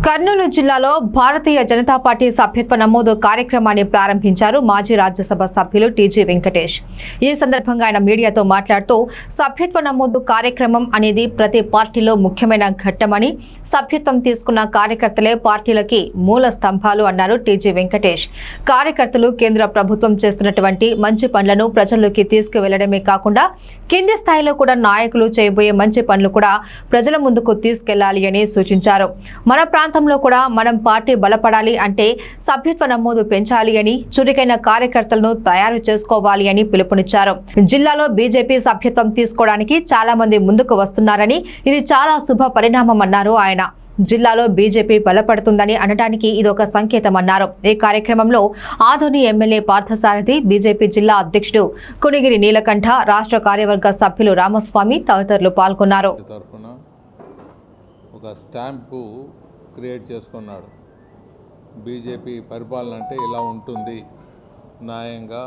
కర్నూలు జిల్లాలో భారతీయ జనతా పార్టీ సభ్యత్వ నమోదు కార్యక్రమాన్ని ప్రారంభించారు మాజీ రాజ్యసభ సభ్యులు టీజీ వెంకటేష్. ఈ సందర్భంగా ఆయన మీడియాతో మాట్లాడుతూ సభ్యత్వ నమోదు కార్యక్రమం అనేది ప్రతి పార్టీలో ముఖ్యమైన ఘట్టమని, సభ్యత్వం తీసుకున్న కార్యకర్తలే పార్టీలకి మూల స్తంభాలు అన్నారు టీజీ వెంకటేష్. కార్యకర్తలు కేంద్ర ప్రభుత్వం చేస్తున్నటువంటి మంచి పనులను ప్రజల్లోకి తీసుకువెళ్లడమే కాకుండా కింది స్థాయిలో కూడా నాయకులు చేయబోయే మంచి పనులు కూడా ప్రజల ముందుకు తీసుకెళ్లాలి అని సూచించారు. మన ప్రాంతంలో కూడా మనం పార్టీ బలపడాలి అంటే సభ్యత్వ నమోదు పెంచాలి అని, చురుకైన కార్యకర్తలను తయారు చేసుకోవాలి అని పిలుపునిచ్చారు. జిల్లాలో బీజేపీ సభ్యత్వం తీసుకోవడానికి చాలా మంది ముందుకు వస్తున్నారని, ఇది చాలా శుభ పరిణామం అన్నారు ఆయన. జిల్లాలో బీజేపీ బలపడుతుందని అనడానికి ఇదొక సంకేతమన్నారు. ఈ కార్యక్రమంలో ఆదోని ఎమ్మెల్యే పార్థసారథి, బీజేపీ జిల్లా అధ్యక్షుడు కునిగిరి నీలకంఠ, రాష్ట్ర కార్యవర్గ సభ్యులు రామస్వామి తదితరులు పాల్గొన్నారు. ఒక స్టాంపు క్రియేట్ చేసుకున్నాడు. బీజేపీ పరిపాలన అంటే ఇలా ఉంటుంది, న్యాయంగా,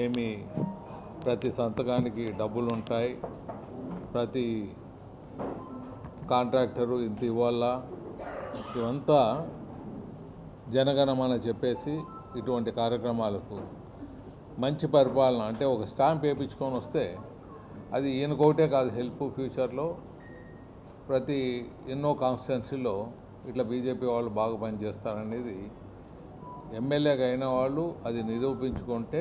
ఏమి ప్రతి సంతకానికి డబ్బులు ఉంటాయి, ప్రతి కాంట్రాక్టరు ఇంత ఇవ్వాలా, ఇవంతా జనగణమన చెప్పేసి ఇటువంటి కార్యక్రమాలకు మంచి పరిపాలన అంటే ఒక స్టాంప్ వేయించుకొని వస్తే అది ఈయనకోటే కాదు, హెల్ప్ ఫ్యూచర్లో ప్రతి ఎన్నో కాన్స్టిట్యున్సీలో ఇట్లా బీజేపీ వాళ్ళు బాగా పనిచేస్తారనేది ఎమ్మెల్యేగా అయిన వాళ్ళు అది నిరూపించుకుంటే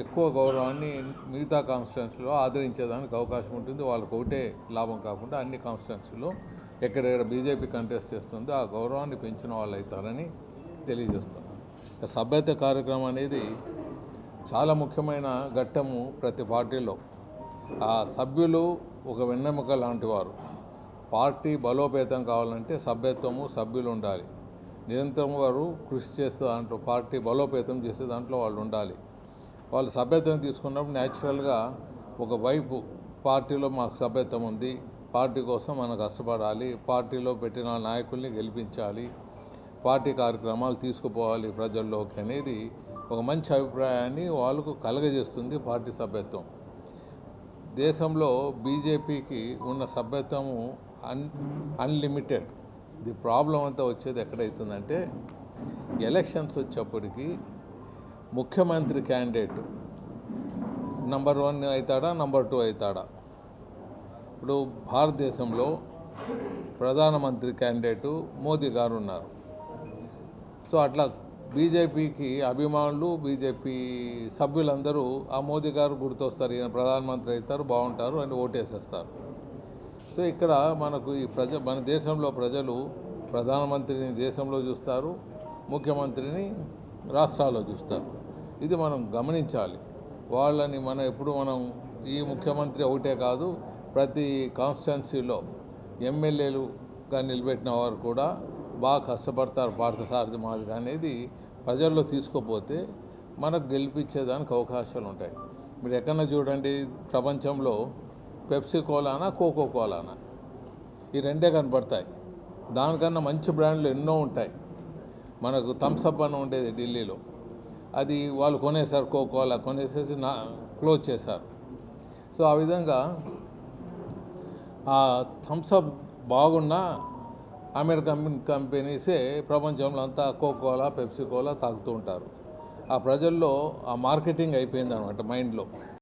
ఎక్కువ గౌరవాన్ని మిగతా కాన్స్టిట్యున్సీలో ఆదరించేదానికి అవకాశం ఉంటుంది. వాళ్ళకు ఒకటే లాభం కాకుండా అన్ని కాన్స్టిట్యున్సీలో ఎక్కడెక్కడ బీజేపీ కంటెస్ట్ చేస్తుందో ఆ గౌరవాన్ని పెంచిన వాళ్ళు అవుతారని తెలియజేస్తున్నారు. సభ్యత కార్యక్రమం అనేది చాలా ముఖ్యమైన ఘట్టము ప్రతి పార్టీలో. ఆ సభ్యులు ఒక వెన్నెముక లాంటి వారు. పార్టీ బలోపేతం కావాలంటే సభ్యత్వము, సభ్యులు ఉండాలి. నిరంతరం వారు కృషి చేస్తూ దాంట్లో పార్టీ బలోపేతం చేసే దాంట్లో వాళ్ళు ఉండాలి. వాళ్ళు సభ్యత్వం తీసుకున్నప్పుడు న్యాచురల్గా ఒకవైపు పార్టీలో మాకు సభ్యత్వం ఉంది, పార్టీ కోసం మనం కష్టపడాలి, పార్టీలో పెట్టిన నాయకుల్ని గెలిపించాలి, పార్టీ కార్యక్రమాలు తీసుకుపోవాలి ప్రజల్లోకి అనేది ఒక మంచి అభిప్రాయాన్ని వాళ్ళకు కలగజేస్తుంది పార్టీ సభ్యత్వం. దేశంలో బీజేపీకి ఉన్న సభ్యత్వము అన్లిమిటెడ్. ది ప్రాబ్లం అంతా వచ్చేది ఎక్కడైతుందంటే ఎలక్షన్స్ వచ్చేప్పటికి ముఖ్యమంత్రి క్యాండిడేట్ నంబర్ 1 అవుతాడా, నంబర్ 2 అవుతాడా. ఇప్పుడు భారతదేశంలో ప్రధానమంత్రి క్యాండిడేటు మోదీ గారు ఉన్నారు. సో అట్లా బీజేపీకి అభిమానులు, బీజేపీ సభ్యులందరూ ఆ మోదీ గారు గుర్తొస్తారు, ఈయన ప్రధానమంత్రి అవుతారు, బాగుంటారు అని ఓటేసేస్తారు. సో ఇక్కడ మనకు మన దేశంలో ప్రజలు ప్రధానమంత్రిని దేశంలో చూస్తారు, ముఖ్యమంత్రిని రాష్ట్రాల్లో చూస్తారు. ఇది మనం గమనించాలి. వాళ్ళని మనం ఈ ముఖ్యమంత్రి ఒకటే కాదు, ప్రతి కాన్స్టిట్యున్సీలో ఎమ్మెల్యేలుగా నిలబెట్టిన వారు కూడా బాగా కష్టపడతారు పార్థసారథి మాదిరి అనేది ప్రజల్లో తీసుకుపోతే మనకు గెలిపించేదానికి అవకాశాలు ఉంటాయి. మీరు ఎక్కడన్నా చూడండి, ప్రపంచంలో పెప్సీ కోలానా, కోకో కోలానా, ఈ రెండే కనపడతాయి. దానికన్నా మంచి బ్రాండ్లు ఎన్నో ఉంటాయి. మనకు థమ్సప్ అని ఉండేది ఢిల్లీలో, అది వాళ్ళు కొనేసారు, కోకోలా కొనేసేసి క్లోజ్ చేశారు. సో ఆ విధంగా ఆ థమ్సప్ బాగున్నా అమెరికన్ కంపెనీసే ప్రపంచంలో అంతా కోకోలా, పెప్సీ కోలా తాగుతూ ఉంటారు. ఆ ప్రజల్లో ఆ మార్కెటింగ్ అయిపోయింది అనమాట మైండ్లో.